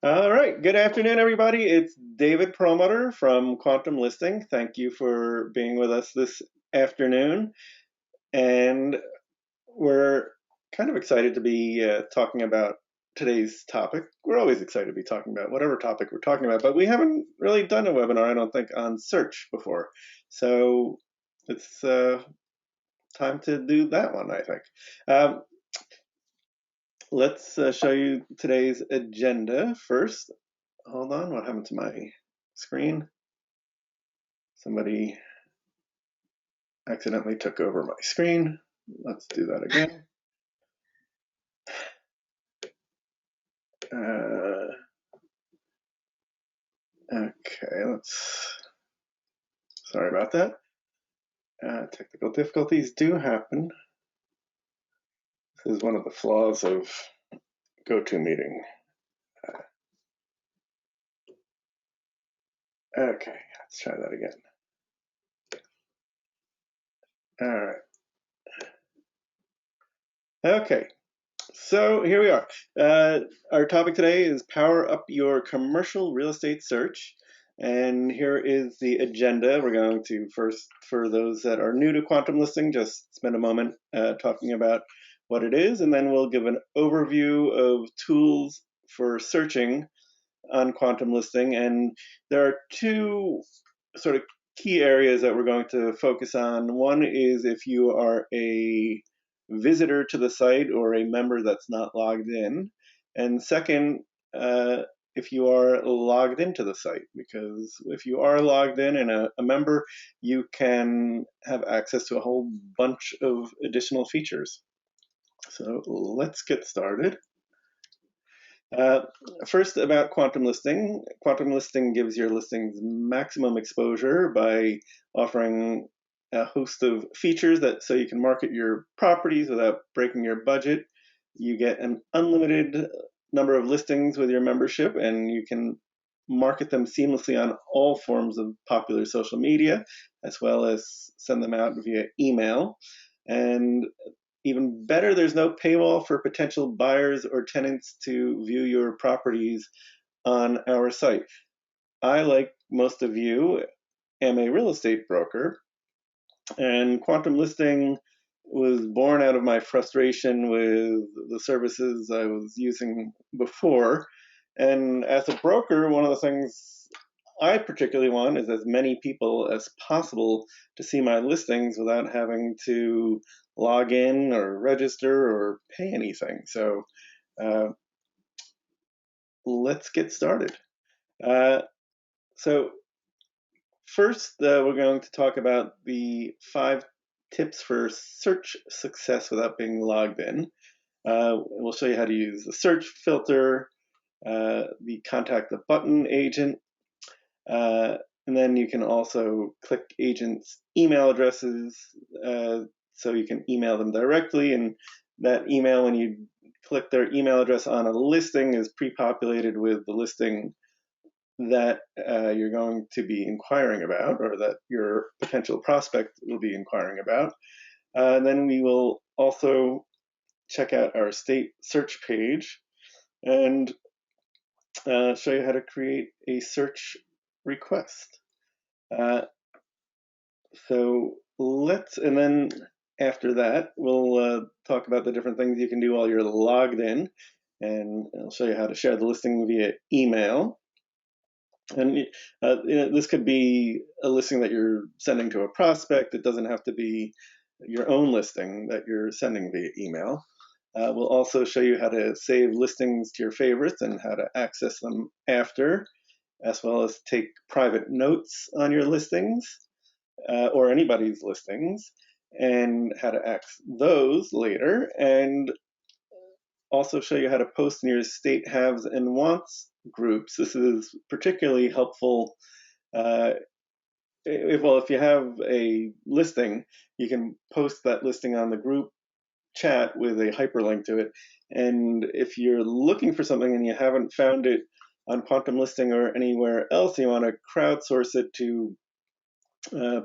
All right, good afternoon, everybody. It's David Perlmutter from QuantumListing. Thank you for being with us this afternoon. And we're kind of excited to be talking about today's topic. We're always excited to be talking about whatever topic we're talking about, but we haven't really done a webinar, I don't think, on search before. So it's time to do that one, I think. Let's show you today's agenda first. Hold on, what happened to my screen? Somebody accidentally took over my screen. Let's do that again. Okay, sorry about that. Technical difficulties do happen. This is one of the flaws of GoToMeeting. Okay, let's try that again. All right. Okay, so here we are. Our topic today is power up your commercial real estate search. And here is the agenda. We're going to first, for those that are new to QuantumListing, just spend a moment talking about what it is, and then we'll give an overview of tools for searching on QuantumListing. And there are two sort of key areas that we're going to focus on. One is if you are a visitor to the site or a member that's not logged in. And second, if you are logged into the site, because if you are logged in and a member, you can have access to a whole bunch of additional features. So let's get started. First, about QuantumListing. QuantumListing gives your listings maximum exposure by offering a host of features so you can market your properties without breaking your budget. You get an unlimited number of listings with your membership, and you can market them seamlessly on all forms of popular social media, as well as send them out via email. And even better, there's no paywall for potential buyers or tenants to view your properties on our site. I, like most of you, am a real estate broker, and QuantumListing was born out of my frustration with the services I was using before. And as a broker, one of the things I particularly want is as many people as possible to see my listings without having to log in or register or pay anything. So let's get started. So first, we're going to talk about the 5 tips for search success without being logged in. We'll show you how to use the search filter, the contact the button agent, and then you can also click agents' email addresses so you can email them directly. And that email, when you click their email address on a listing, is pre-populated with the listing that you're going to be inquiring about, or that your potential prospect will be inquiring about. And then we will also check out our state search page and show you how to create a search request. And then after that, we'll talk about the different things you can do while you're logged in, and I'll show you how to share the listing via email. And this could be a listing that you're sending to a prospect. It doesn't have to be your own listing that you're sending via email. We'll also show you how to save listings to your favorites and how to access them after, as well as take private notes on your listings or anybody's listings, and how to access those later, and also show you how to post in your state haves and wants groups. This is particularly helpful if you have a listing, you can post that listing on the group chat with a hyperlink to it. And if you're looking for something and you haven't found it on QuantumListing or anywhere else, you want to crowdsource it to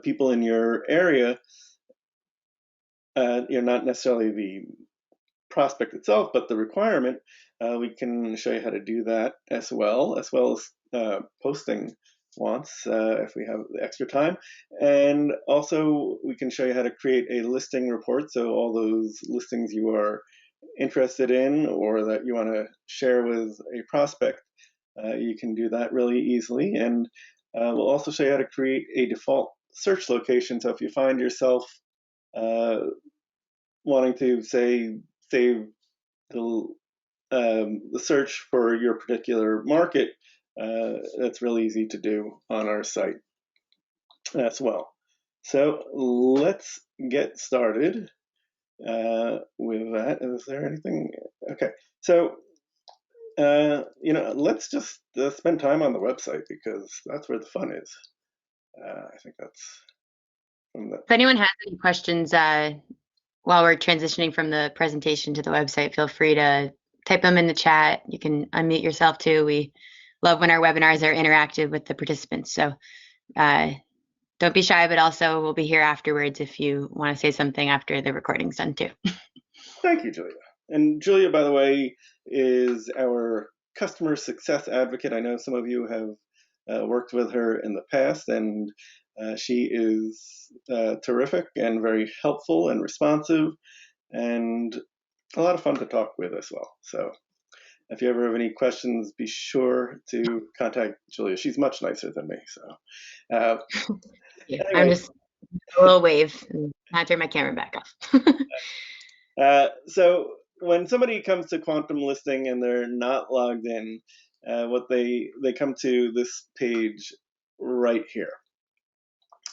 people in your area, not necessarily the prospect itself, but the requirement, we can show you how to do that as well as posting once if we have the extra time. And also we can show you how to create a listing report. So all those listings you are interested in or that you want to share with a prospect, you can do that really easily. And we'll also show you how to create a default search location. So if you find yourself wanting to say save the search for your particular market, that's really easy to do on our site as well. So let's get started with that. Is there anything? Okay, so let's just spend time on the website because that's where the fun is. I think that's from the. If anyone has any questions while we're transitioning from the presentation to the website, feel free to type them in the chat. You can unmute yourself too. We love when our webinars are interactive with the participants. So don't be shy, but also we'll be here afterwards if you want to say something after the recording's done too. Thank you, Julia. And Julia, by the way, is our customer success advocate. I know some of you have worked with her in the past, and she is terrific and very helpful and responsive, and a lot of fun to talk with as well. So if you ever have any questions, be sure to contact Julia. She's much nicer than me. So Yeah, anyway. I'm just a little wave and not turn my camera back off. So when somebody comes to QuantumListing and they're not logged in, what they come to this page right here.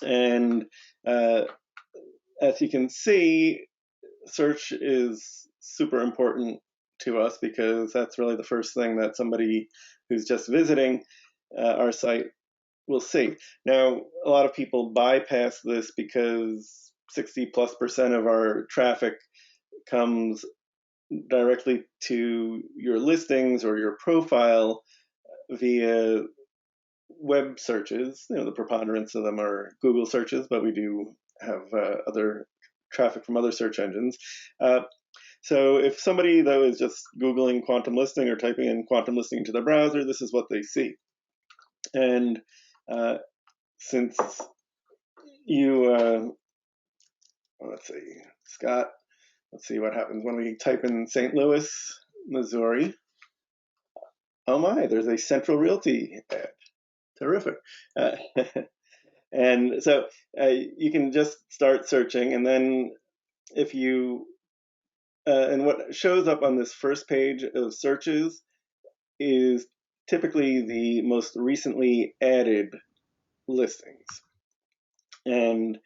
And as you can see, search is super important to us because that's really the first thing that somebody who's just visiting our site will see. Now, a lot of people bypass this because 60+% of our traffic comes directly to your listings or your profile via web searches. The preponderance of them are Google searches, but we do have other traffic from other search engines. So if somebody, though, is just Googling quantum listing or typing in quantum listing into the browser, this is what they see. And since you, let's see, Scott, let's see what happens when we type in St. Louis, Missouri. Oh my, there's a Central Realty ad. Terrific. And so you can just start searching, and then if you, and what shows up on this first page of searches is typically the most recently added listings. And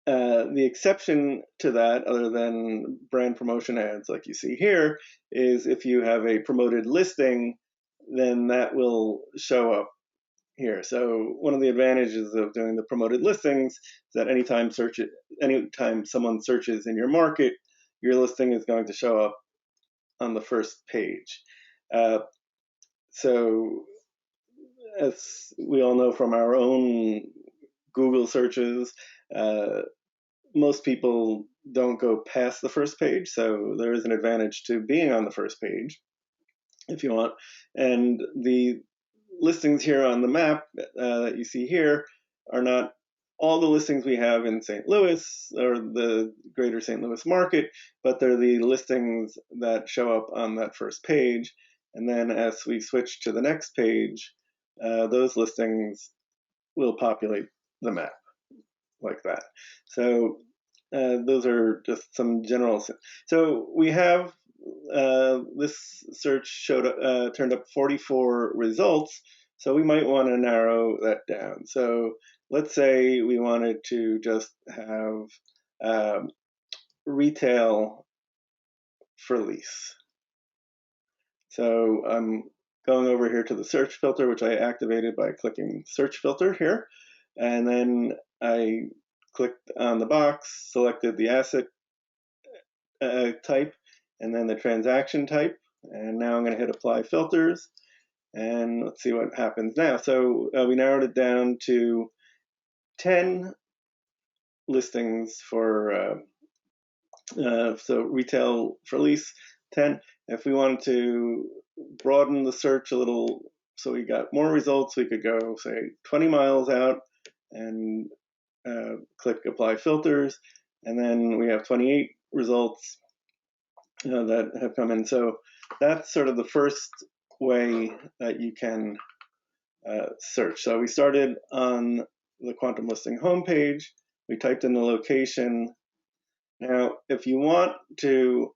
the exception to that, other than brand promotion ads like you see here, is if you have a promoted listing, then that will show up here. So one of the advantages of doing the promoted listings is that anytime someone searches in your market, your listing is going to show up on the first page. So as we all know from our own Google searches, most people don't go past the first page, so there is an advantage to being on the first page if you want. And the listings here on the map that you see here are not all the listings we have in St. Louis or the greater St. Louis market, but they're the listings that show up on that first page. And then as we switch to the next page, those listings will populate the map like that. So those are just some general. So we have this search turned up 44 results. So we might want to narrow that down. So let's say we wanted to just have retail for lease. So I'm going over here to the search filter, which I activated by clicking search filter here. And then I clicked on the box, selected the asset type, and then the transaction type. And now I'm going to hit apply filters. And let's see what happens now. So we narrowed it down to 10 listings for so retail for lease 10. If we wanted to broaden the search a little so we got more results, we could go, say, 20 miles out and click Apply Filters, and then we have 28 results that have come in. So that's sort of the first way that you can search. So we started on the Quantum Listing homepage. We typed in the location. Now, if you want to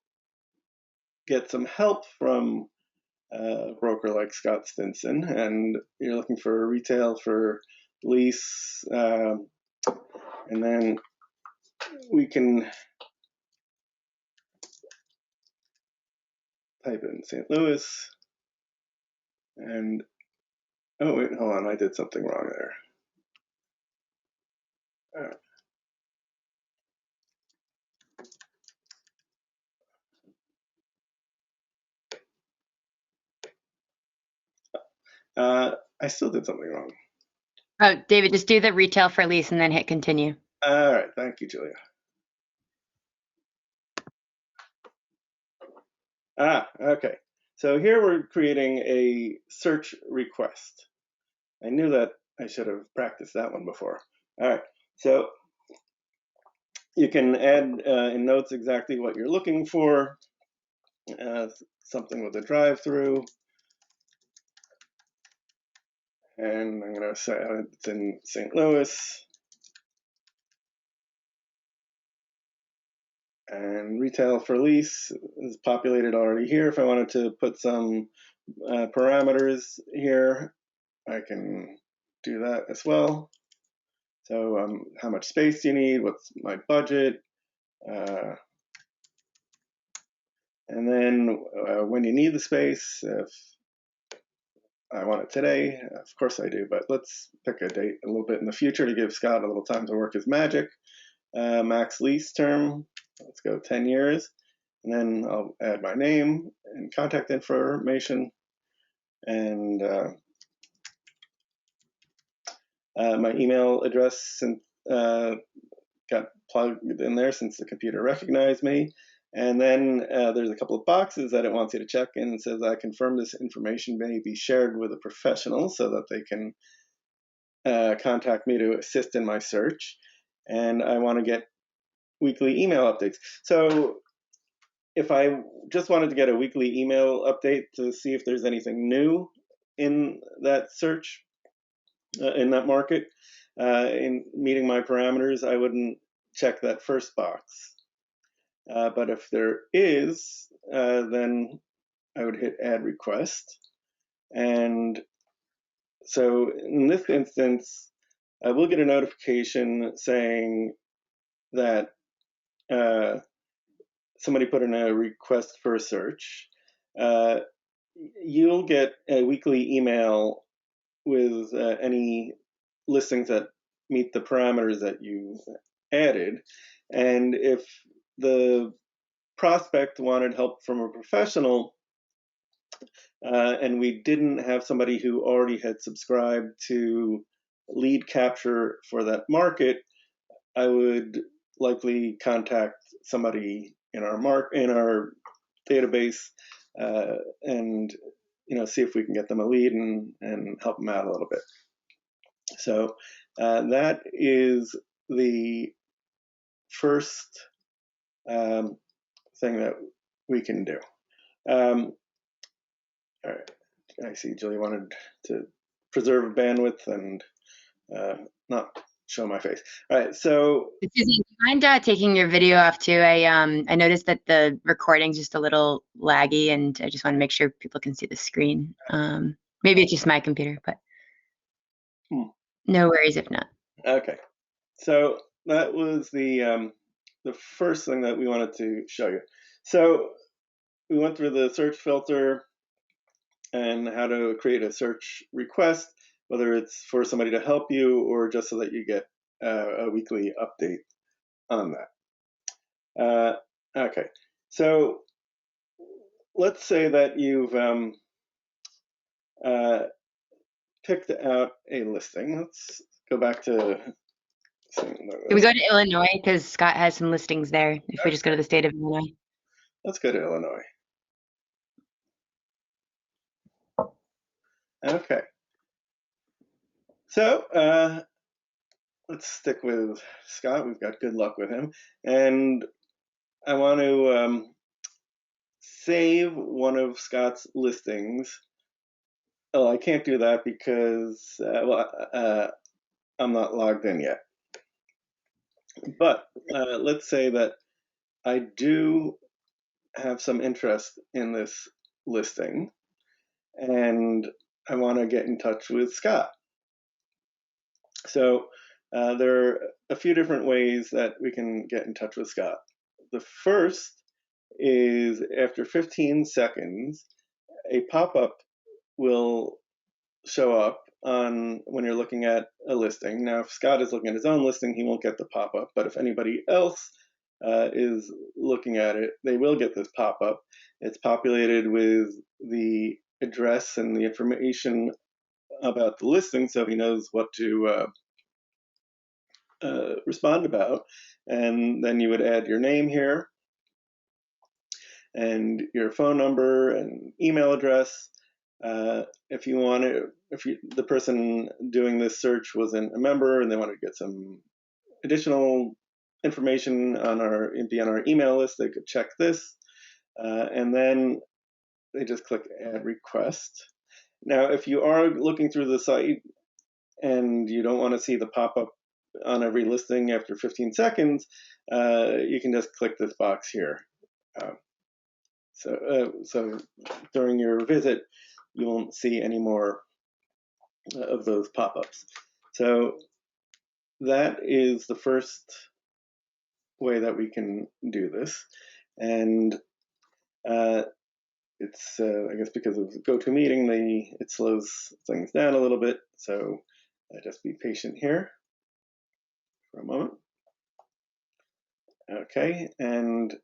get some help from a broker like Scott Stinson, and you're looking for retail for lease, and then we can type in St. Louis, and oh wait, hold on, I did something wrong there. I still did something wrong. Oh, David, just do the retail for lease and then hit continue. All right, thank you, Julia. Okay. So here we're creating a search request. I knew that I should have practiced that one before. All right, so you can add in notes exactly what you're looking for. Something with a drive-through. And I'm going to say it's in St. Louis. And retail for lease is populated already here. If I wanted to put some parameters here, I can do that as well. So how much space do you need? What's my budget? And then when you need the space, if I want it today, of course I do, but let's pick a date a little bit in the future to give Scott a little time to work his magic. Max lease term, let's go 10 years. And then I'll add my name and contact information, and my email address got plugged in there since the computer recognized me. And then there's a couple of boxes that it wants you to check in. It says, I confirm this information may be shared with a professional so that they can contact me to assist in my search. And I want to get weekly email updates. So if I just wanted to get a weekly email update to see if there's anything new in that search, in that market, in meeting my parameters, I wouldn't check that first box. But if there is, then I would hit add request. And so in this instance, I will get a notification saying that somebody put in a request for a search. You'll get a weekly email with any listings that meet the parameters that you added. And if the prospect wanted help from a professional, and we didn't have somebody who already had subscribed to lead capture for that market, I would likely contact somebody in our database and see if we can get them a lead and help them out a little bit. So that is the first thing that we can do. All right, I see Julie wanted to preserve bandwidth and not show my face. All right, so Susan, do you mind taking your video off too? I noticed that the recording's just a little laggy, and I just want to make sure people can see the screen. Maybe it's just my computer, but no worries if not. Okay, so that was the first thing that we wanted to show you. So we went through the search filter and how to create a search request, whether it's for somebody to help you or just so that you get a weekly update on that. Okay, so let's say that you've picked out a listing. Let's go back to Can we go to Illinois? Because Scott has some listings there. If we just go to the state of Illinois. Let's go to Illinois. Okay. So let's stick with Scott. We've got good luck with him. And I want to save one of Scott's listings. Oh, I can't do that because, I'm not logged in yet. But let's say that I do have some interest in this listing and I want to get in touch with Scott. So there are a few different ways that we can get in touch with Scott. The first is after 15 seconds, a pop-up will show up on when you're looking at a listing. Now, if Scott is looking at his own listing, he won't get the pop-up, but if anybody else is looking at it, they will get this pop-up. It's populated with the address and the information about the listing, so he knows what to respond about. And then you would add your name here and your phone number and email address. If you want to, the person doing this search wasn't a member and they wanted to get some additional information on be on our email list, they could check this, and then they just click Add Request. Now, if you are looking through the site and you don't want to see the pop-up on every listing after 15 seconds, you can just click this box here. So during your visit, you won't see any more of those pop-ups. So that is the first way that we can do this. And it's, I guess because of GoToMeeting, it slows things down a little bit. So just be patient here for a moment. Okay, and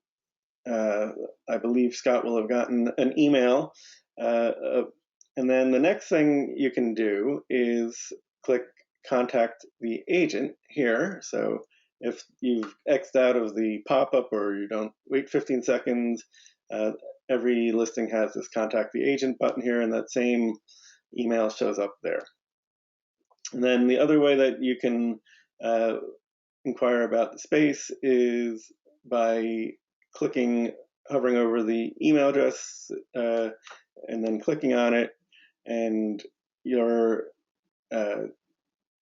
I believe Scott will have gotten an email. And then the next thing you can do is click Contact the Agent here. So if you've X'd out of the pop-up or you don't wait 15 seconds, every listing has this Contact the Agent button here, and that same email shows up there. And then the other way that you can inquire about the space is by hovering over the email address and then clicking on it, and your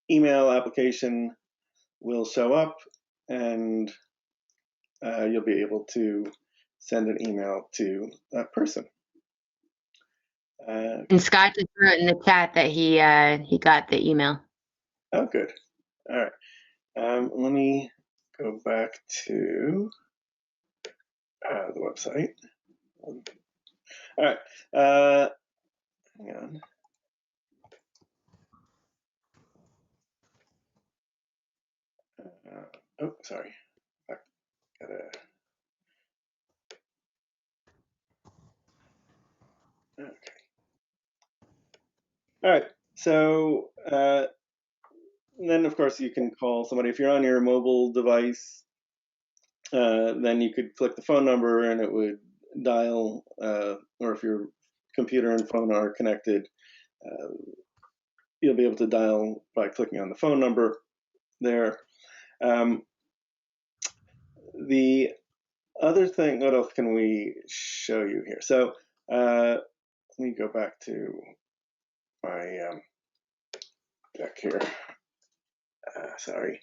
email application will show up, and you'll be able to send an email to that person. And Scott just wrote in the chat that he got the email. Oh, good. All right. Let me go back to the website. All right. Hang on. Oh, sorry. I gotta. Okay. All right. So then, of course, you can call somebody. If you're on your mobile device, then you could click the phone number and it would dial, or if your computer and phone are connected, you'll be able to dial by clicking on the phone number there. The other thing, what else can we show you here? So let me go back to my deck here. Sorry.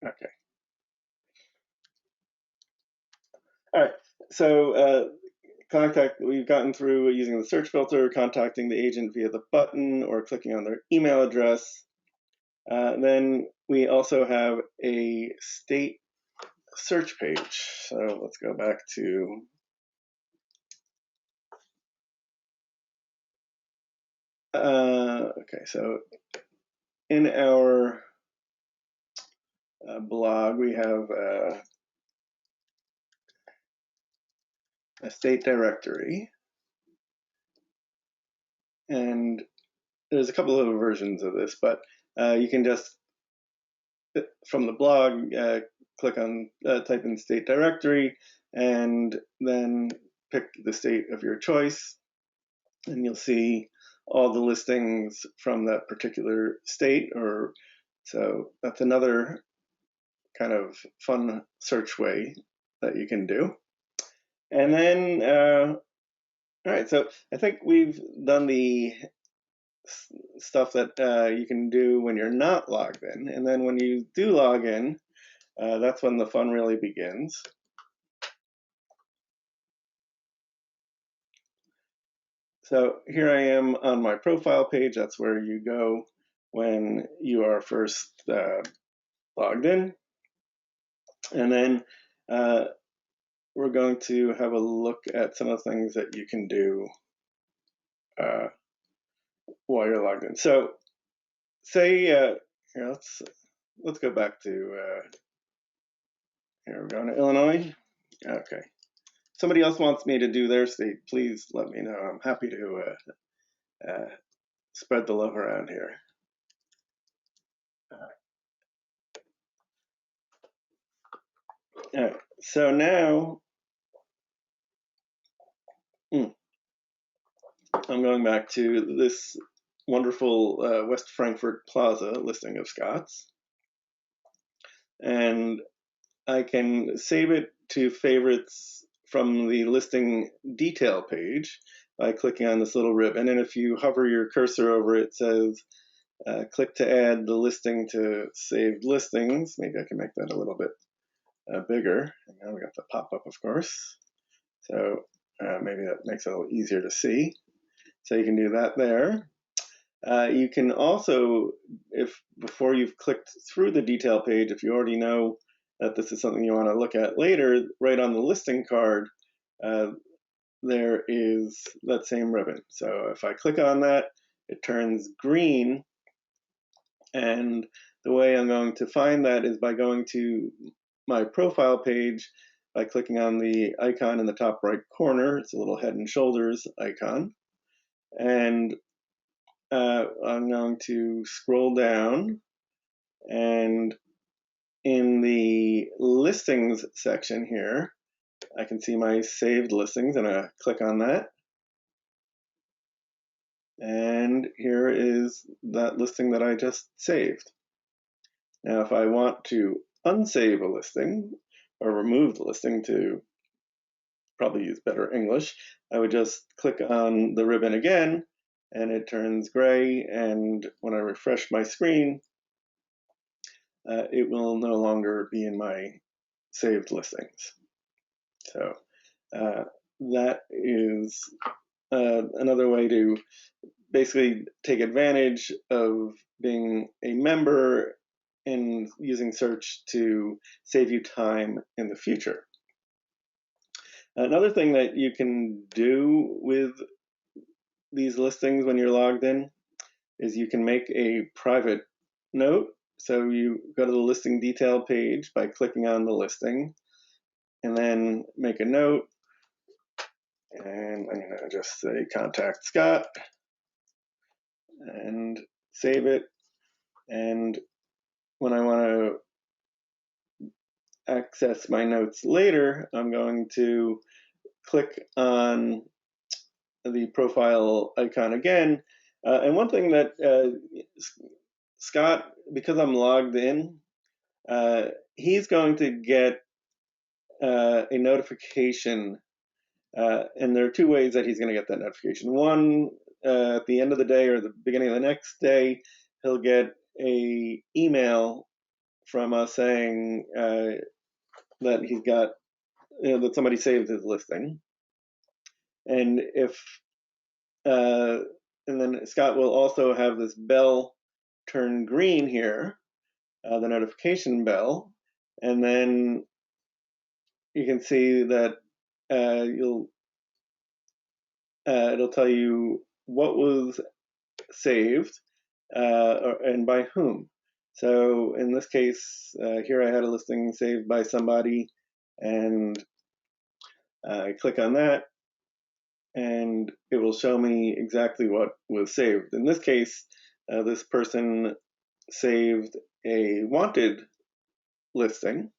Okay. All right. So we've gotten through using the search filter, contacting the agent via the button or clicking on their email address. Then we also have a state search page. So let's go back to okay, so in our blog, we have a state directory, and there's a couple of versions of this, but you can just, from the blog, click on, type in state directory, and then pick the state of your choice, and you'll see all the listings from that particular state. Or so that's another kind of fun search way that you can do. And then, all right, so I think we've done the stuff that you can do when you're not logged in. And then when you do log in, that's when the fun really begins. So here I am on my profile page. That's where you go when you are first logged in. And then we're going to have a look at some of the things that you can do while you're logged in. So say, here, let's go back to, here we're going to Illinois. Okay. Somebody else wants me to do their state, please let me know. I'm happy to spread the love around here. All right, so now I'm going back to this wonderful West Frankfurt Plaza listing of Scott's, and I can save it to favorites from the listing detail page by clicking on this little ribbon. And if you hover your cursor over it, it says click to add the listing to saved listings. Maybe I can make that a little bit bigger. And now we got the pop-up, of course. So maybe that makes it a little easier to see. So you can do that there. You can also, if before you've clicked through the detail page, if you already know that this is something you want to look at later, right on the listing card, there is that same ribbon. So if I click on that, it turns green. And the way I'm going to find that is by going to my profile page by clicking on the icon in the top right corner. It's a little head and shoulders icon. And I'm going to scroll down, and in the listings section here, I can see my saved listings, and I click on that. And here is that listing that I just saved. Now, if I want to unsave a listing or remove the listing, to probably use better English, I would just click on the ribbon again, and it turns gray. And when I refresh my screen, it will no longer be in my saved listings. So that is another way to basically take advantage of being a member and using search to save you time in the future. Another thing that you can do with these listings when you're logged in is you can make a private note. So you go to the listing detail page by clicking on the listing, and then make a note. And I'm going to just say contact Scott and save it. And when I want to access my notes later, I'm going to click on the profile icon again. And one thing that Scott, because I'm logged in, he's going to get a notification. And there are two ways that he's going to get that notification. One, at the end of the day or the beginning of the next day, he'll get a email from us saying that he's got, that somebody saved his listing. And if, and then Scott will also have this bell turn green here, the notification bell, and then you can see that it'll tell you what was saved and by whom. So in this case, here I had a listing saved by somebody, and I click on that, and it will show me exactly what was saved. In this case, this person saved a wanted listing.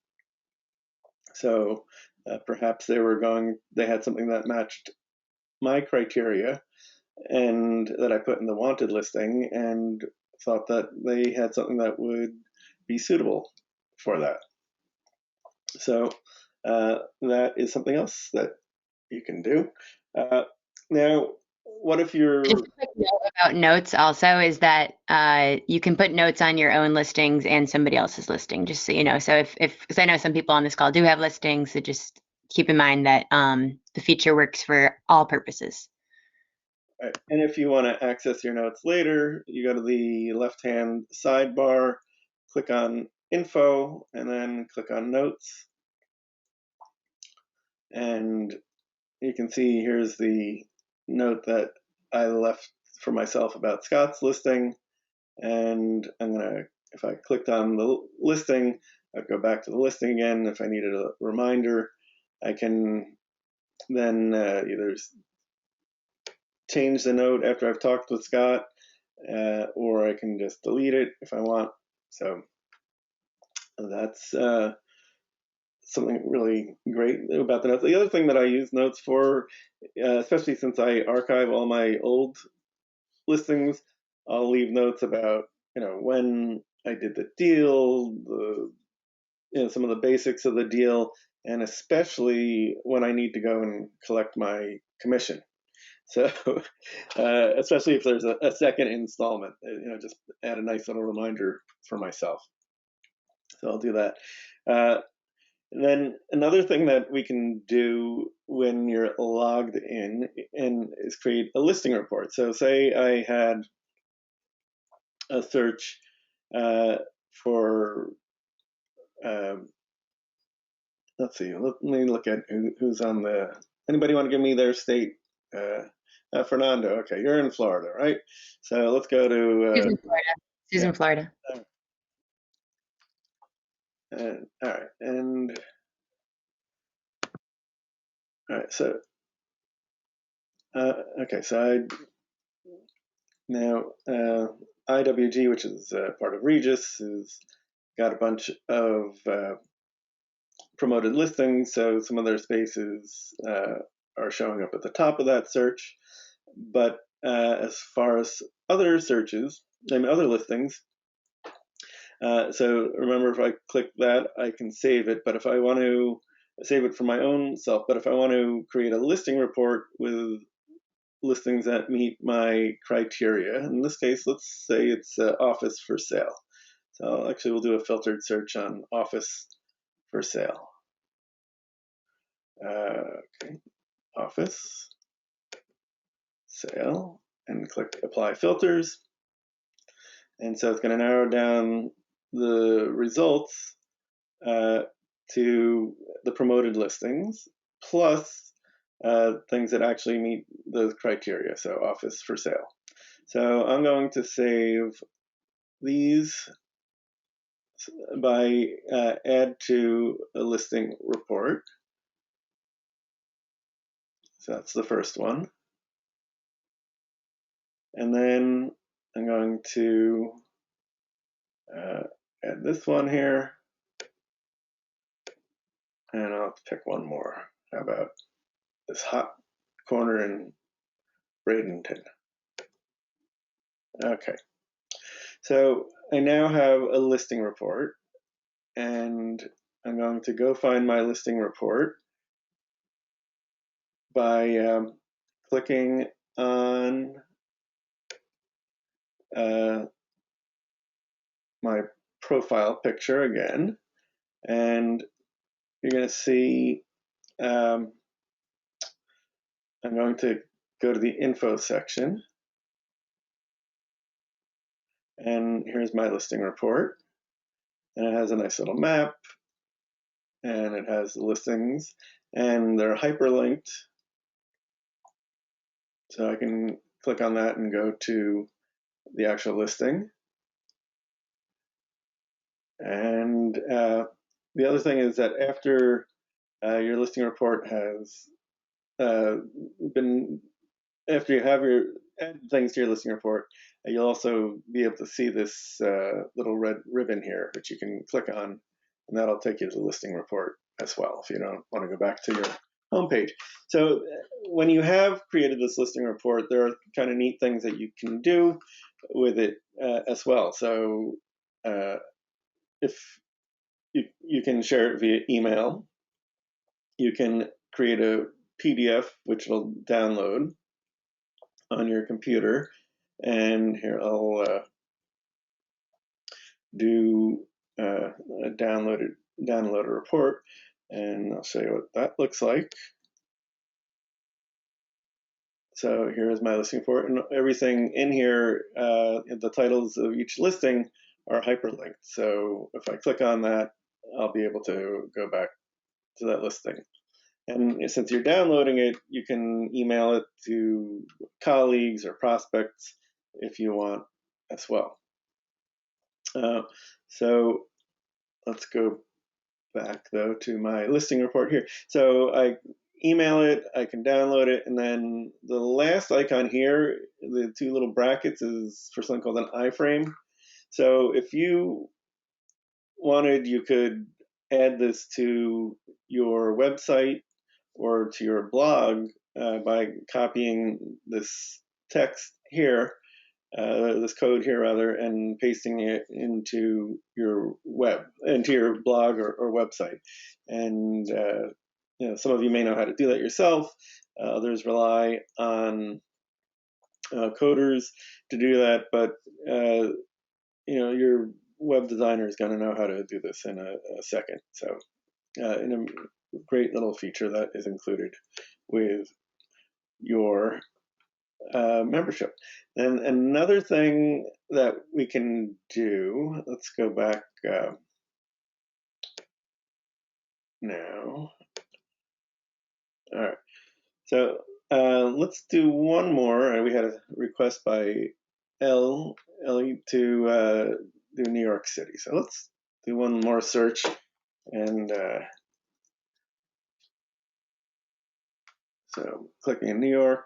So Perhaps they had something that matched my criteria and that I put in the wanted listing and thought that they had something that would be suitable for that. So that is something else that you can do. Now, what if you're Just a quick note about notes also is that you can put notes on your own listings and somebody else's listing, just so you know. So if because I know some people on this call do have listings, so just keep in mind that the feature works for all purposes. right, and if you want to access your notes later, you go to the left-hand sidebar, click on Info, and then click on Notes, and you can see here's the note that I left for myself about Scott's listing. And if I clicked on the listing, I'd go back to the listing again. If I needed a reminder, I can then either change the note after I've talked with Scott, or I can just delete it if I want. So that's something really great about the notes. The other thing that I use notes for, especially since I archive all my old listings, I'll leave notes about when I did the deal, some of the basics of the deal, and especially when I need to go and collect my commission. So, especially if there's a second installment, just add a nice little reminder for myself. So I'll do that. And then another thing that we can do when you're logged in and is create a listing report. So say I had a search for, let's see, let me look at who's on anybody want to give me their state? Fernando, okay, you're in Florida, right? So let's go to, Susan, Florida. yeah, Susan, Florida. all right, and all right, so, okay, so now IWG, which is part of Regis, has got a bunch of promoted listings, so some of their spaces are showing up at the top of that search. But as far as other searches, other listings, so remember, if I click that, I can save it. But if I want to save it for my own self, but if I want to create a listing report with listings that meet my criteria, in this case, let's say it's office for sale. So actually, we'll do a filtered search on office for sale. Okay, office sale, and click apply filters. And so it's going to narrow down the results to the promoted listings plus things that actually meet those criteria, so office for sale. So I'm going to save these by add to a listing report. So that's the first one. And then I'm going to add this one here. And I'll pick one more. How about this hot corner in Bradenton? Okay. So I now have a listing report, and I'm going to go find my listing report by clicking on my profile picture again, and you're going to see I'm going to go to the info section, and here's my listing report, and it has a nice little map, and it has the listings, and they're hyperlinked, so I can click on that and go to the actual listing. And the other thing is that after your listing report has been, after you have your add things to your listing report, you'll also be able to see this little red ribbon here, which you can click on, and that'll take you to the listing report. as well if you don't want to go back to your homepage. So when you have created this listing report, there are kind of neat things that you can do with it as well. So if you can share it via email, you can create a PDF which will download on your computer. And here I'll do a download a report, and I'll show you what that looks like. So here's my listing report, and everything in here, the titles of each listing are hyperlinked. So if I click on that, I'll be able to go back to that listing. And since you're downloading it, you can email it to colleagues or prospects if you want as well. So let's go back though to my listing report here. So I email it, I can download it, and then the last icon here, the two little brackets, is for something called an iframe. So if you wanted, you could add this to your website or to your blog by copying this text here, this code here rather, and pasting it into your blog or website. And some of you may know how to do that yourself. Others rely on coders to do that, but your web designer is going to know how to do this in a second. So, in a great little feature that is included with your membership. And another thing that we can do, let's go back now. All right, so let's do one more. We had a request by Ellie to do New York City. So let's do one more search, and so clicking in New York,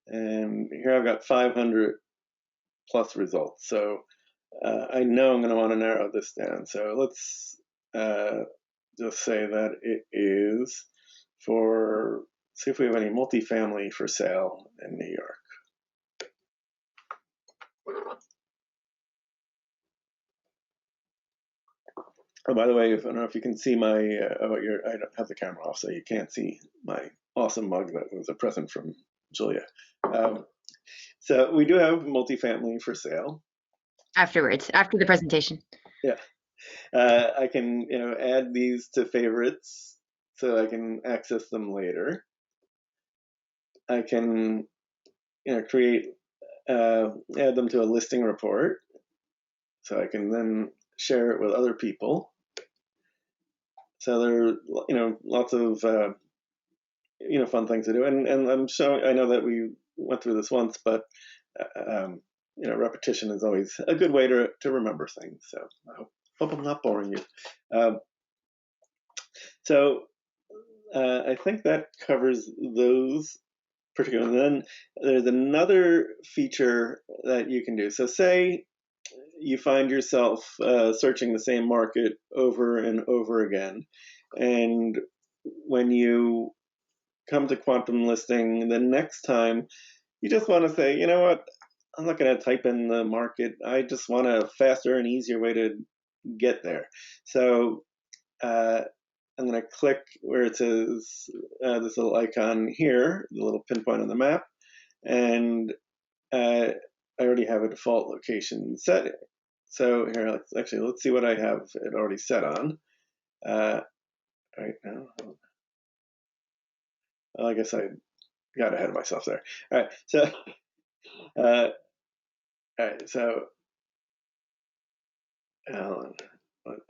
and here I've got 500 plus results. So I know I'm going to want to narrow this down. So let's just say that it is for, see if we have any multifamily for sale in New York. Oh, by the way, I don't know if you can see my, I don't have the camera off, so you can't see my awesome mug that was a present from Julia. So we do have multifamily for sale. Afterwards, after the presentation. Yeah. I can, add these to favorites so I can access them later. I can, create, add them to a listing report so I can then share it with other people. So there are, lots of, fun things to do. And I'm showing, I know that we went through this once, but, repetition is always a good way to remember things. So I hope I'm not boring you. So I think that covers those particular. And then there's another feature that you can do. So say you find yourself searching the same market over and over again, and when you come to QuantumListing the next time, you just want to say, you know what, I'm not going to type in the market. I just want a faster and easier way to get there. So I'm going to click where it says this little icon here, the little pinpoint on the map, and I already have a default location set. So here, let's see what I have it already set on. Right now, well, I guess I got ahead of myself there. All right, so all right,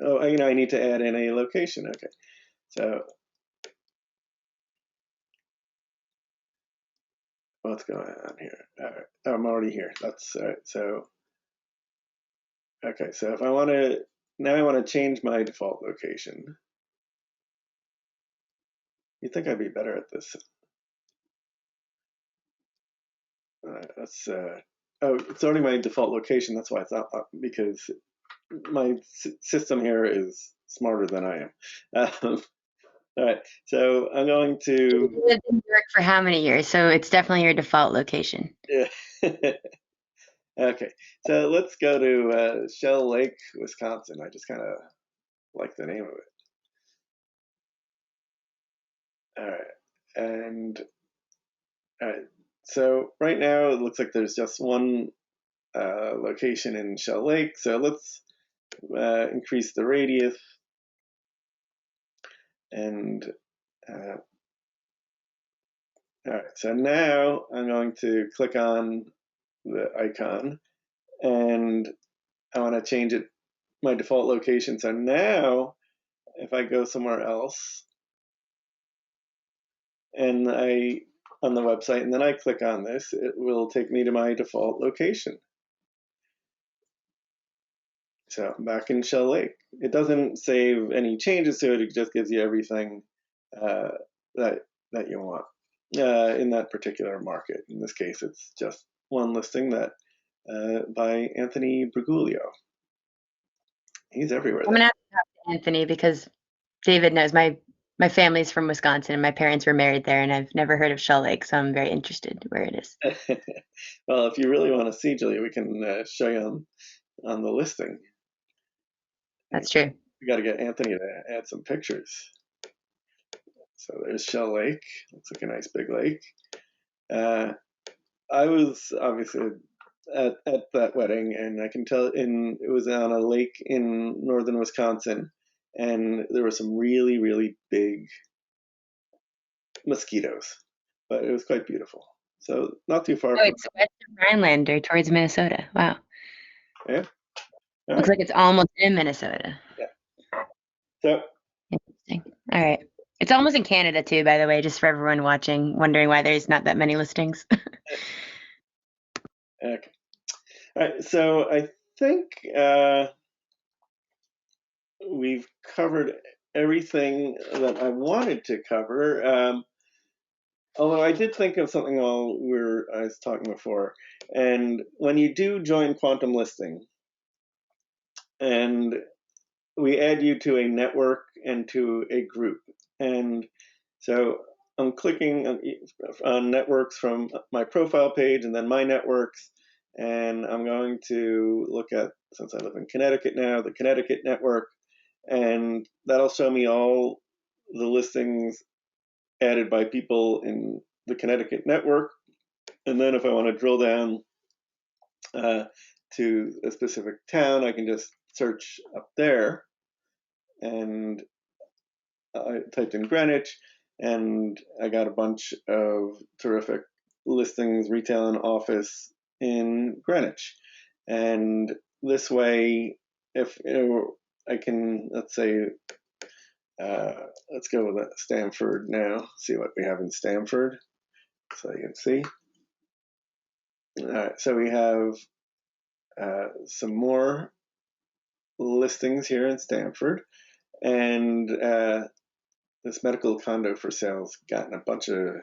so I need to add in a location. Okay, so what's going on here? All right, I'm already here. That's all right. So okay, so if I want to now, I want to change my default location. You'd think I'd be better at this. That's oh, it's already my default location. That's why it's not because my system here is smarter than I am. All right, so I'm going You to. lived in New York for how many years? So it's definitely your default location. Yeah. Okay, so let's go to Shell Lake, Wisconsin. I just kind of like the name of it. All right, and all right. So right now it looks like there's just one location in Shell Lake. So let's increase the radius and all right. So now I'm going to click on the icon and I want to change it my default location. So now if I go somewhere else and I on the website and then I click on this, it will take me to my default location. So I'm back in Shell Lake. It doesn't save any changes to it. It just gives you everything uh, that that you want in that particular market. In this case, it's just one listing that by Anthony Briguglio. He's everywhere I'm there. gonna have to talk to Anthony because David knows my family's from Wisconsin and my parents were married there, and I've never heard of Shell Lake, so I'm very interested where it is. Well, if you really want to see Julia, we can show you on the listing. That's true. We got to get Anthony to add some pictures. So there's Shell Lake. Looks like a nice big lake. Uh, I was obviously at that wedding, and I can tell it was on a lake in northern Wisconsin, and there were some really, really big mosquitoes, but it was quite beautiful. So not too far Oh, from it's Western Rhineland or towards Minnesota. Wow. yeah. All Looks right. like it's almost in Minnesota. Yeah. So Interesting. All right. It's almost in Canada too, by the way, just for everyone watching, wondering why there's not that many listings. okay. All right. So I think we've covered everything that I wanted to cover. Although I did think of something while I was talking before, and when you do join Quantum Listing, and we add you to a network and to a group, and so I'm clicking on networks from my profile page and then my networks, and I'm going to look at, since I live in Connecticut now, the Connecticut network, and that'll show me all the listings added by people in the Connecticut network. And then if I want to drill down uh, to a specific town, I can just search up there. And I typed in Greenwich, and I got a bunch of terrific listings, retail and office in Greenwich. And this way, if I can, let's say, uh, let's go with Stamford now, see what we have in Stamford, so you can see. All right, so we have some more listings here in Stamford, and this medical condo for sale's gotten a bunch of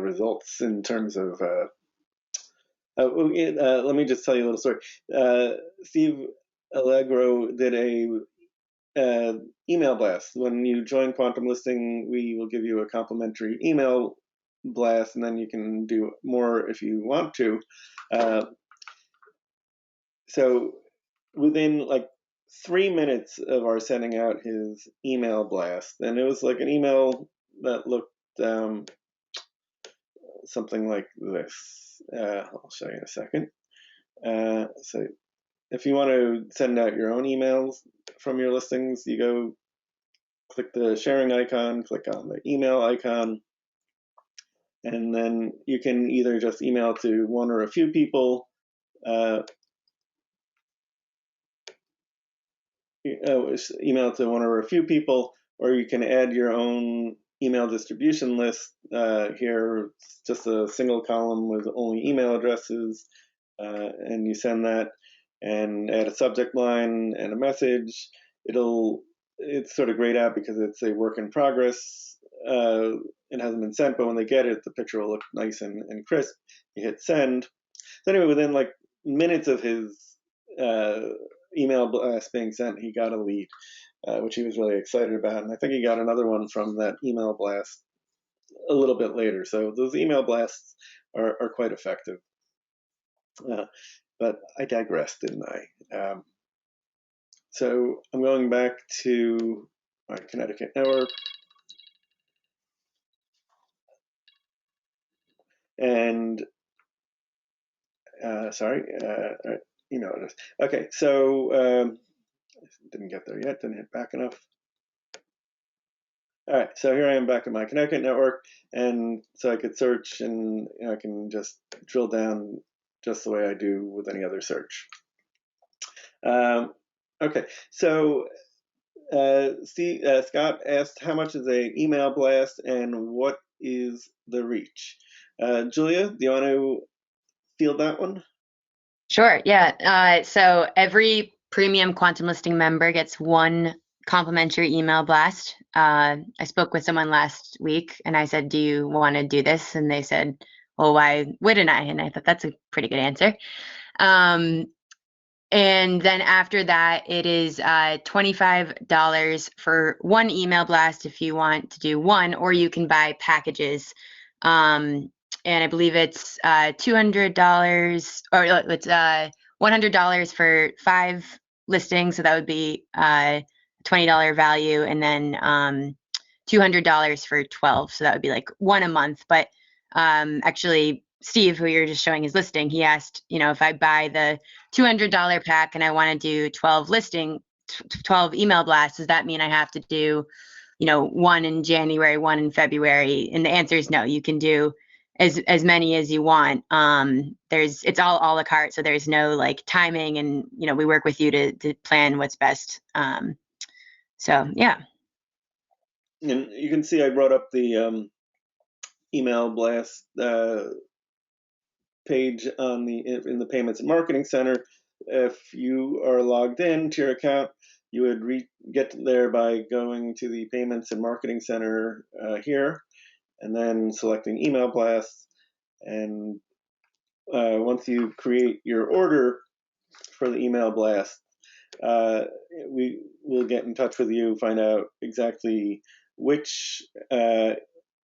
results in terms of. Let me just tell you a little story. Steve Allegro did a email blast. When you join Quantum Listing, we will give you a complimentary email blast, and then you can do more if you want to. Uh, so within like 3 minutes of our sending out his email blast, and it was like an email that looked something like this. I'll show you in a second. So if you want to send out your own emails from your listings, you go click the sharing icon, click on the email icon, and then you can either just email to one or a few people, uh, email to one or a few people, or you can add your own email distribution list. Here, it's just a single column with only email addresses, and you send that and add a subject line and a message. It's sort of grayed out because it's a work in progress. It hasn't been sent, but when they get it, the picture will look nice and crisp. You hit send. So anyway, within like minutes of his email blast being sent, he got a lead, which he was really excited about. And I think he got another one from that email blast a little bit later. So those email blasts are quite effective. But I digressed, didn't I? So I'm going back to my Connecticut network. And sorry, email address. Okay, so didn't get there yet, didn't hit back enough. All right, so here I am back at my Connecticut network, and so I could search, and I can just drill down just the way I do with any other search. Um, okay, so Scott asked how much is a email blast and what is the reach? Julia, do you want to field that one? Sure. Yeah. So every premium quantum listing member gets one complimentary email blast. I spoke with someone last week and I said, "Do you want to do this?" And they said, "Well, why wouldn't I?" And I thought that's a pretty good answer. Um, and then after that, it is $25 for one email blast if you want to do one, or you can buy packages. And I believe it's $200, or it's $100 for 5 listings, so that would be $20 value, and then $200 for 12, so that would be like one a month. But actually, Steve, who you're just showing his listing, he asked, if I buy the $200 pack and I want to do 12 email blasts, does that mean I have to do, one in January, one in February? And the answer is no. You can do as many as you want. It's all a la carte, so there's no like timing, and we work with you to plan what's best. So yeah. And you can see I brought up the email blast page in the Payments and Marketing Center. If you are logged in to your account, you would get there by going to the Payments and Marketing Center here, and then selecting email blasts. And once you create your order for the email blast, we will get in touch with you, find out exactly which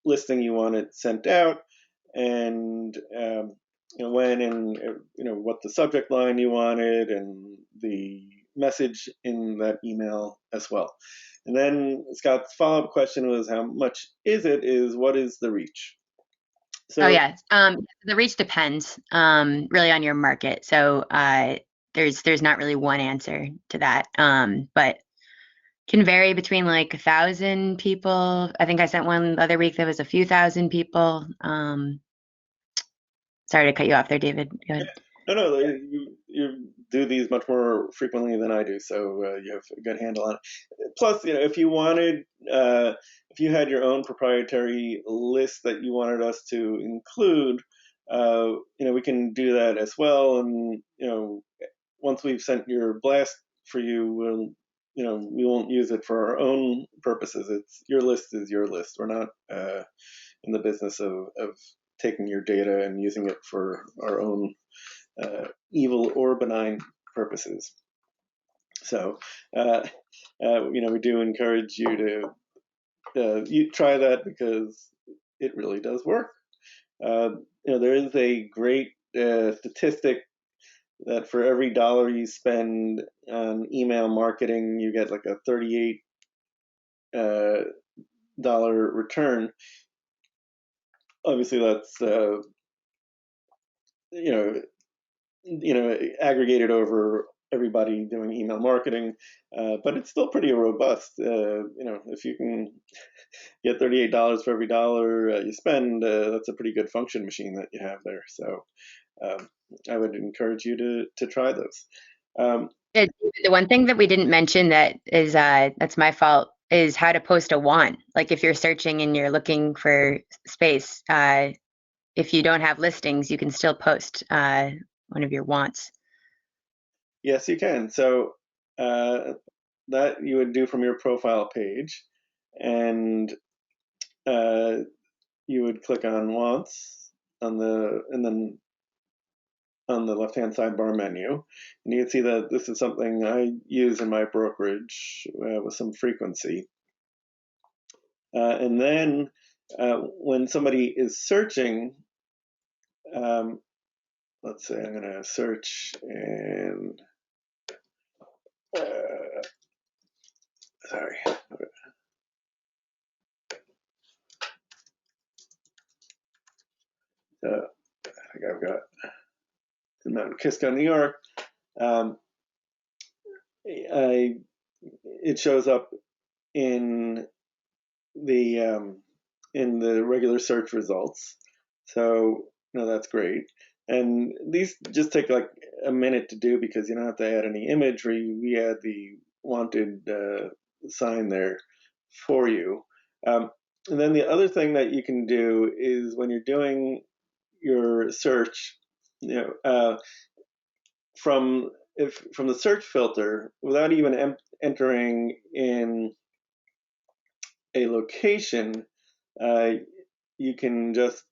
listing you want it sent out, and when, and what the subject line you wanted, and the message in that email as well. And then Scott's follow-up question was, how much is it? What is the reach? Oh So yeah. The reach depends really on your market. So there's not really one answer to that. But can vary between like 1,000 people. I think I sent one the other week that was a few thousand people. Sorry to cut you off there, David. Go ahead. no, you do these much more frequently than I do, so you have a good handle on it. Plus, if you wanted, if you had your own proprietary list that you wanted us to include, we can do that as well. And once we've sent your blast for you, we won't use it for our own purposes. It's your list is your list. We're not in the business of taking your data and using it for our own evil or benign purposes. So, we do encourage you to you try that, because it really does work. There is a great statistic that for every dollar you spend on email marketing, you get like a $38 return. Obviously, that's you know aggregated over everybody doing email marketing, but it's still pretty robust. If you can get $38 for every dollar you spend, that's a pretty good function machine that you have there. So I would encourage you to try those. The one thing that we didn't mention that is that's my fault is how to post a want. Like if you're searching and you're looking for space, if you don't have listings, you can still post one of your wants. Yes, you can. So that you would do from your profile page, and you would click on wants and then on the left-hand sidebar menu. And you can see that this is something I use in my brokerage with some frequency. And then when somebody is searching, let's say I'm going to search and sorry. I think I've got Mount Kisco, New York. It shows up in the regular search results. So that's great. And these just take like a minute to do because you don't have to add any imagery. We add the wanted sign there for you. And then the other thing that you can do is when you're doing your search, from the search filter without even entering in a location, uh, you can just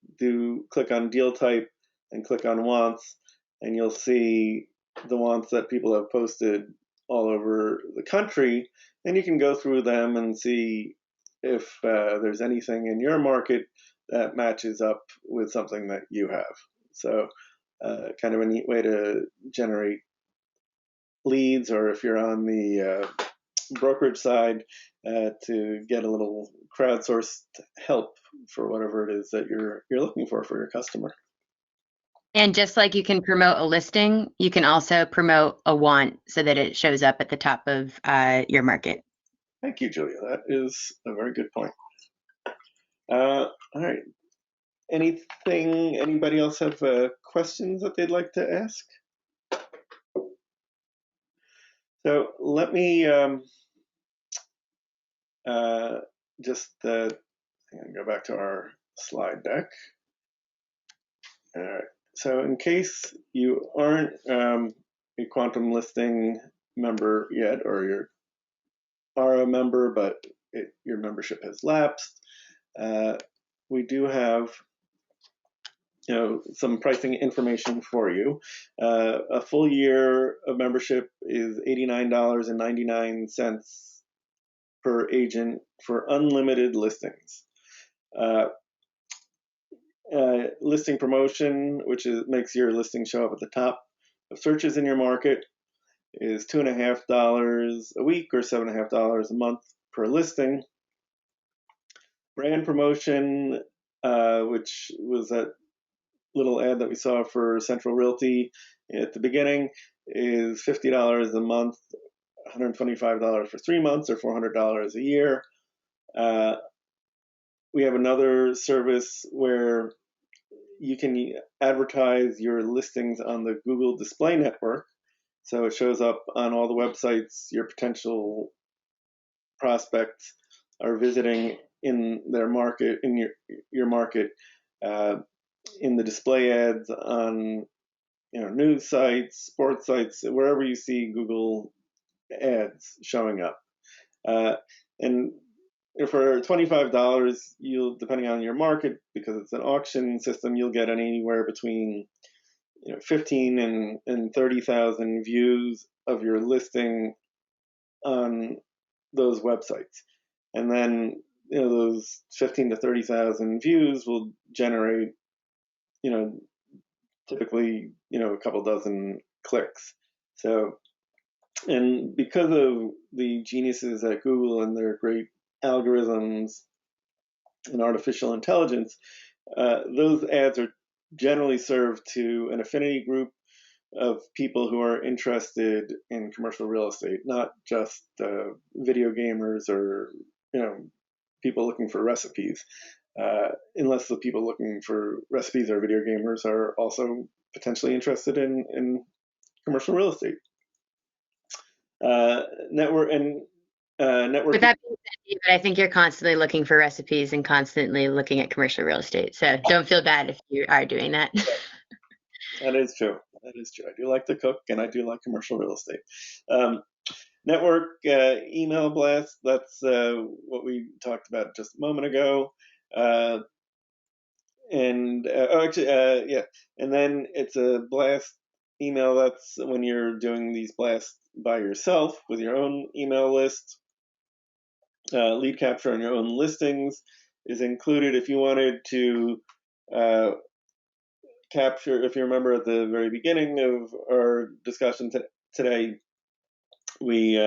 click on deal type and click on wants, and you'll see the wants that people have posted all over the country, and you can go through them and see if there's anything in your market that matches up with something that you have. So kind of a neat way to generate leads, or if you're on the brokerage side, to get a little crowdsourced help for whatever it is that you're looking for your customer. And just like you can promote a listing, you can also promote a want so that it shows up at the top of your market. Thank you, Julia. That is a very good point. All right. Anybody else have questions that they'd like to ask? So let me just go back to our slide deck. All right. So in case you aren't a QuantumListing member yet, or you are a member but your membership has lapsed, we do have some pricing information for you. A full year of membership is $89.99 per agent for unlimited listings. Listing promotion, which makes your listing show up at the top of searches in your market, is $2.50 a week or $7.50 a month per listing. Brand promotion, which was that little ad that we saw for Central Realty at the beginning, is $50 a month, $125 for 3 months, or $400 a year. We have another service where you can advertise your listings on the Google Display Network. So it shows up on all the websites your potential prospects are visiting in their market, in your market, in the display ads on news sites, sports sites, wherever you see Google ads showing up. And for $25, you'll, depending on your market, because it's an auction system, you'll get anywhere between 15 and 30,000 views of your listing on those websites. And then those 15 to 30,000 views will generate typically a couple dozen clicks. So, and because of the geniuses at Google and their great algorithms and artificial intelligence, those ads are generally served to an affinity group of people who are interested in commercial real estate, not just video gamers or people looking for recipes, unless the people looking for recipes or video gamers are also potentially interested in commercial real estate. Network and network. With that being said, David, I think you're constantly looking for recipes and constantly looking at commercial real estate. So don't feel bad if you are doing that. That is true. That is true. I do like to cook, and I do like commercial real estate. Network email blast, that's what we talked about just a moment ago. And then it's a blast email. That's when you're doing these blasts by yourself with your own email list. Lead capture on your own listings is included. If you wanted to uh, capture, if you remember at the very beginning of our discussion today, we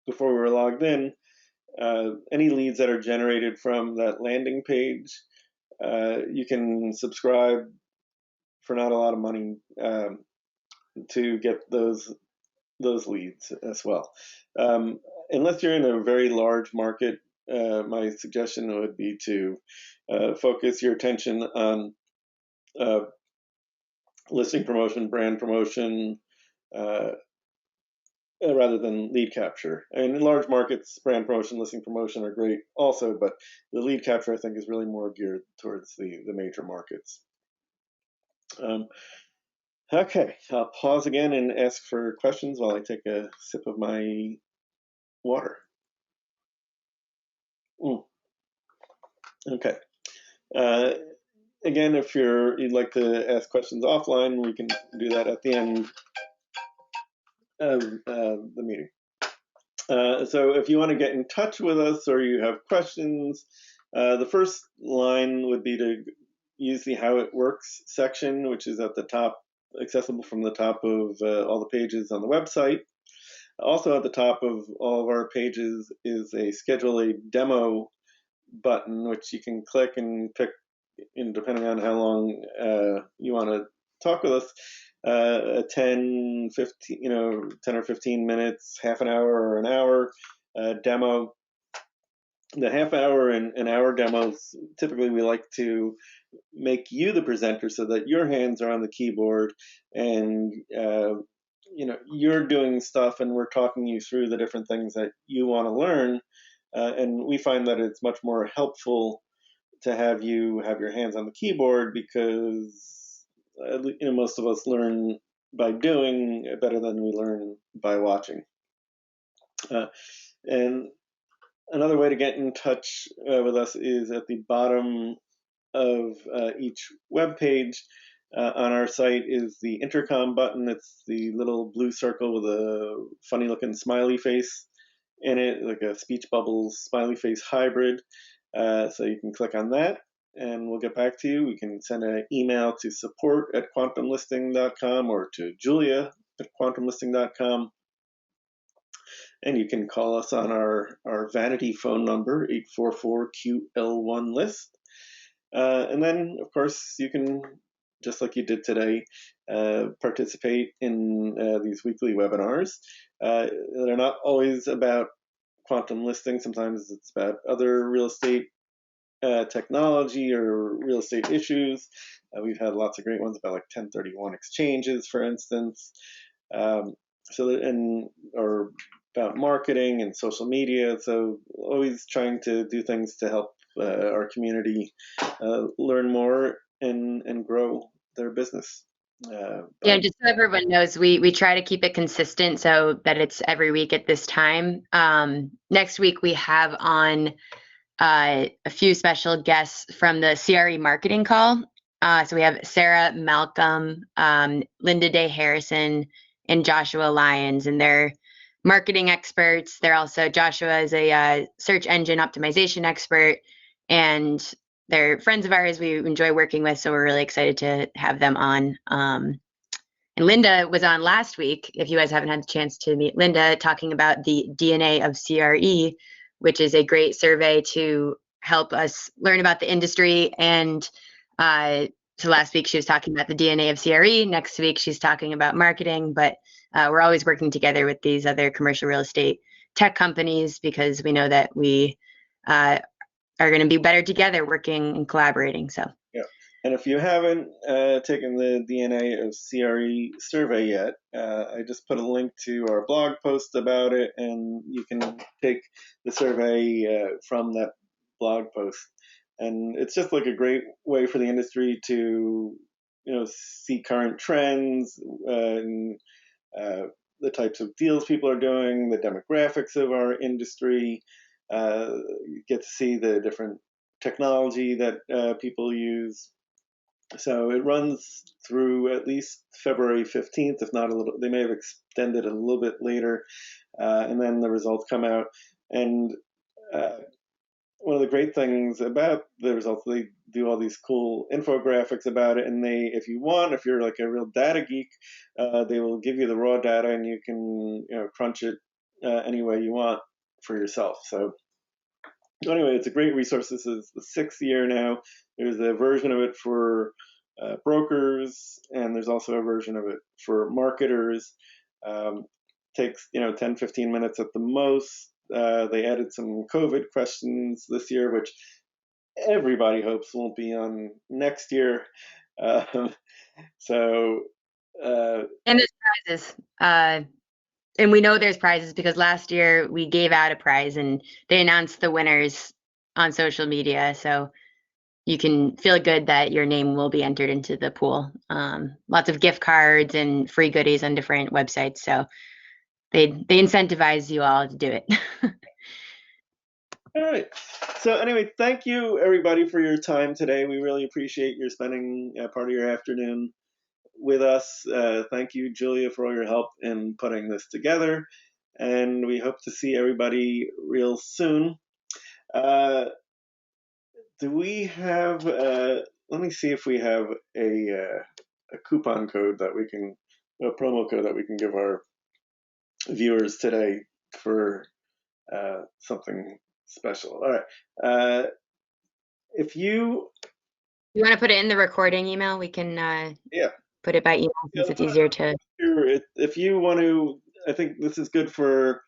before we were logged in, any leads that are generated from that landing page, you can subscribe for not a lot of money to get those leads as well. Unless you're in a very large market, my suggestion would be to focus your attention on uh, listing promotion, brand promotion, uh, rather than lead capture. And in large markets, brand promotion, listing promotion are great also, but the lead capture, I think, is really more geared towards the major markets. Um, okay, I'll pause again and ask for questions while I take a sip of my water. Mm, okay. Uh, Again, if you'd like to ask questions offline, we can do that at the end of the meeting. So if you want to get in touch with us or you have questions, the first line would be to use the How It Works section, which is at the top, accessible from the top of all the pages on the website. Also at the top of all of our pages is a Schedule a Demo button, which you can click and pick, depending on how long you want to talk with us, a 10, 15, 10 or 15 minutes, half an hour or an hour demo. The half hour and an hour demos, typically we like to make you the presenter so that your hands are on the keyboard and you're doing stuff and we're talking you through the different things that you want to learn. And we find that it's much more helpful to have you have your hands on the keyboard because most of us learn by doing better than we learn by watching. And another way to get in touch with us is at the bottom of each web page. On our site is the intercom button. It's the little blue circle with a funny looking smiley face in it, like a speech bubbles smiley face hybrid. So you can click on that and we'll get back to you. We can send an email to support@quantumlisting.com or to julia@quantumlisting.com. And you can call us on our vanity phone number, 844-QL1-LIST. And then, of course, you can, just like you did today, participate in these weekly webinars. They're not always about quantum listing. Sometimes it's about other real estate technology or real estate issues. We've had lots of great ones about like 1031 exchanges, for instance. Or about marketing and social media. So always trying to do things to help our community learn more and grow their business. Yeah, just so everyone knows, we try to keep it consistent so that it's every week at this time. Next week we have on a few special guests from the CRE marketing call. So we have Sarah Malcolm, Linda Day Harrison, and Joshua Lyons, and they're marketing experts. They're also, Joshua is a search engine optimization expert, and they're friends of ours we enjoy working with, so we're really excited to have them on. And Linda was on last week, if you guys haven't had the chance to meet Linda, talking about the DNA of CRE, which is a great survey to help us learn about the industry. And so last week she was talking about the DNA of CRE. Next week she's talking about marketing. But we're always working together with these other commercial real estate tech companies because we know that we are going to be better together working and collaborating. So. Yeah. And if you haven't taken the DNA of CRE survey yet, I just put a link to our blog post about it, and you can take the survey from that blog post. And it's just like a great way for the industry to, see current trends and the types of deals people are doing, the demographics of our industry. You get to see the different technology that people use. So it runs through at least February 15th, if not a little. They may have extended it a little bit later, and then the results come out. And uh, one of the great things about the results, they do all these cool infographics about it. And they, if you want, if you're like a real data geek, they will give you the raw data, and you can crunch it any way you want for yourself. So anyway, it's a great resource. This is the 6th year now. There's a version of it for brokers, and there's also a version of it for marketers. Takes 10, 15 minutes at the most. They added some COVID questions this year, which everybody hopes won't be on next year. Um, so And there's prizes. And we know there's prizes because last year we gave out a prize and they announced the winners on social media. So you can feel good that your name will be entered into the pool. Lots of gift cards and free goodies on different websites. So they incentivize you all to do it. all right. So anyway, thank you everybody for your time today. We really appreciate your spending part of your afternoon with us. Thank you, Julia, for all your help in putting this together. And we hope to see everybody real soon. Do we have, let me see if we have a coupon code that we can, a promo code that we can give our viewers today for something special. All right. If you, You want to put it in the recording email? We can yeah, put it by email yeah, since it's easier to. if you want to, I think this is good for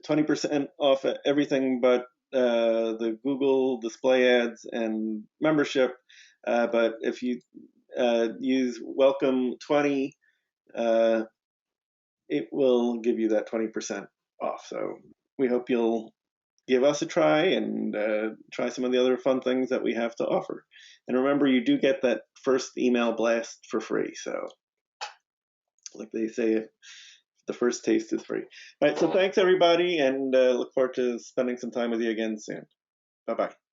20% off everything but the Google display ads and membership. But if you use welcome 20, uh, it will give you that 20% off. So we hope you'll give us a try and try some of the other fun things that we have to offer. And remember, you do get that first email blast for free. So, like they say, the first taste is free. All right. So thanks everybody, and look forward to spending some time with you again soon. Bye bye.